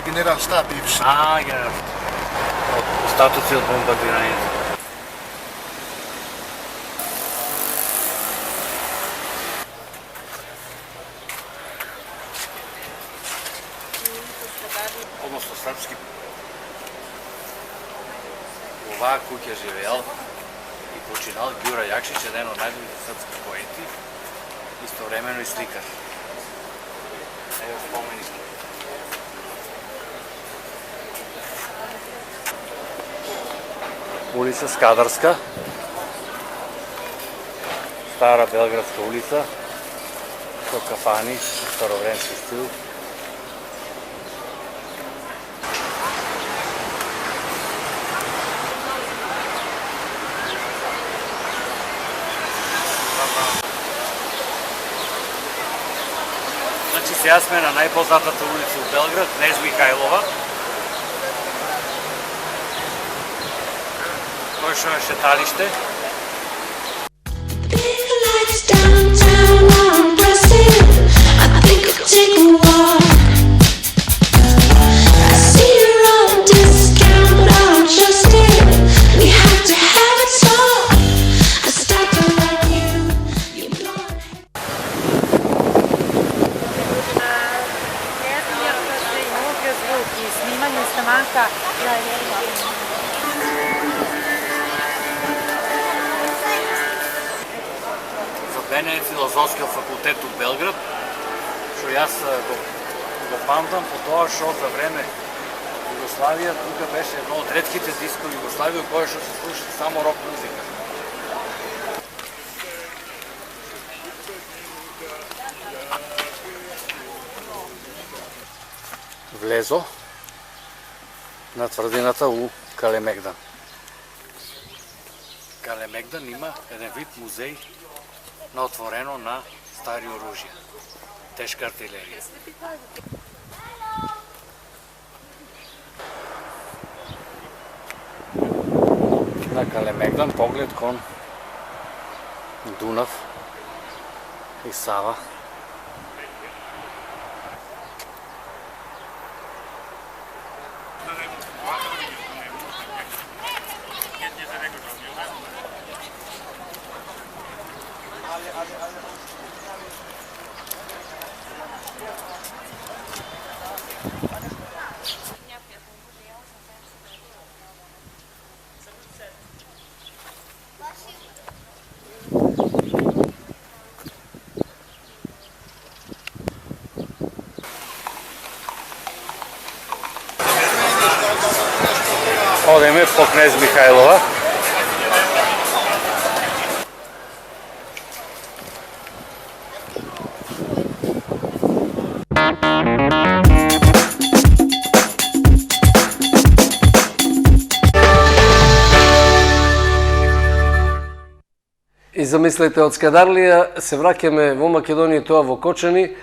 Генерал штаб бивши. Генерал. Остатоци од бомбардирањето. Односно српски. Оваа куќа живеел и починал Ѓура Јакшич, еден од најдобрите српски поети, истовремено и сликар. Ево споменик. Улица Скадарска, стара белградска улица, со кафани, старовремски стил. Значи сега сме на најпознатата улица у Белград, Кнез Михајлова. Кој што е шеталиште. Мене е филозофскиот факултет у Белград, што јас го памтам по тоа што за време Југославија тука беше едно од ретките дискови Југославија која што се слуша само рок музика. Влезо на тврдината у Калемегдан. Калемегдан има еден вид музеј на отворено на стари оружја, тешка артилерија. На Калемегдан поглед кон Дунав и Сава. Одеме по Кнез Михајлова. И замислете, од Скадарлија се враќаме во Македонија, тоа во Кочани.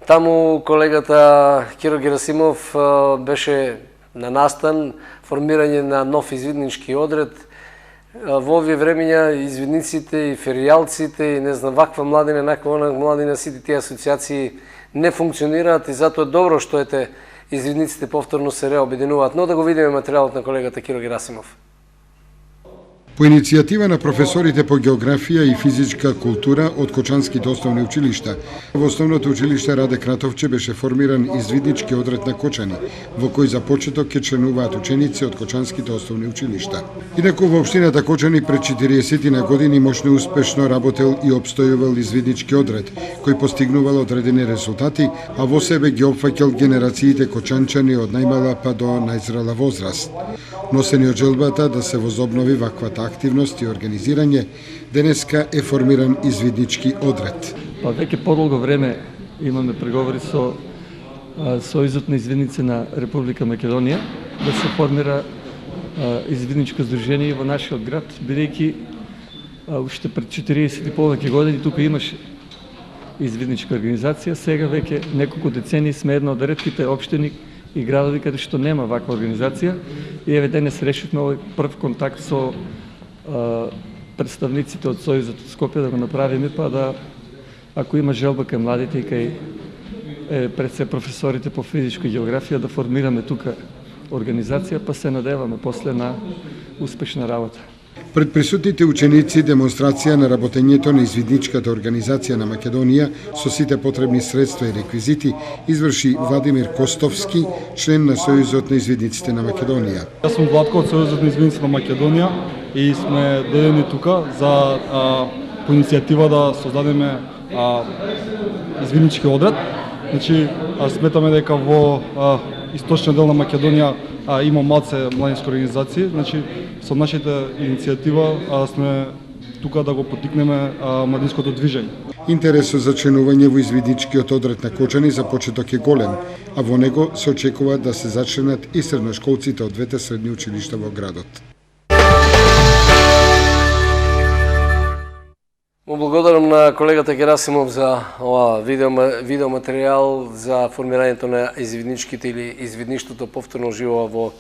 Таму колегата Киро Герасимов беше на настан, формирање на нов извиднички одред. Во овие времења извидниците и феријалците и не знам ваква младина, наква младина, сите тие асоциации не функционираат и затоа е добро што ете извидниците повторно се реобединуваат, но да го видиме материјалот на колегата Киро Герасимов. По иницијатива на професорите по географија и физичка култура од Кочанските основни училишта, во основното училиште Раде Кратовче беше формиран извиднички одред на Кочани, во кој за почеток ќе членуваат ученици од Кочанските основни училишта. Инаку во општината Кочани пред 40 на години мощно успешно работел и обстојувал извиднички одред, кој постигнувал одредени резултати, а во себе ги опфаќал генерациите кочанчани од најмала па до најзрела возраст. Носени од желбата да се возобнови ваквата активност и организирање, денеска е формиран извиднички одред. Па веќе подолго време имаме преговори со Сојузот на извидници на Република Македонија да се формира извидничко здружение во нашиот град, бидејќи уште пред 40 и повеќе години тука имаше извидничка организација, сега веќе неколку децении сме една од ретките општини и градови каде што нема ваква организација и еве денес решивме овој прв контакт со представниците од Сојузот од Скопје да го направиме, па да ако има желба кај младите и кај пред се професорите по физичка географија да формираме тука организација, па се надеваме после на успешна работа. Пред присутните ученици демонстрација на работењето на извидничката организација на Македонија со сите потребни средства и реквизити изврши Владимир Костовски, член на Сојузот на извидниците на Македонија. Јас сум Владко од Сојузот на извидниците на Македонија и сме дојдени тука за по иницијатива да создадеме извиднички одред. Значи, сметаме дека во источниот дел на Македонија има малце младински организации, значи со нашата иницијатива сме тука да го поттикнеме младинското движење. Интересот за членување во извидничкиот одред на Кочани за почеток е голем, а во него се очекува да се зачленат и средношколците од двете средни училишта во градот. Му благодарам на колегата Герасимов за ова видео материјал за формирањето на извидничките или извидништвото повторно живо во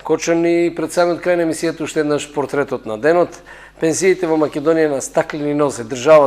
Кочани. Пред самиот крај на емисијата уште еднаш портретот на денот. Пензиите во Македонија на стаклени нозе. Државата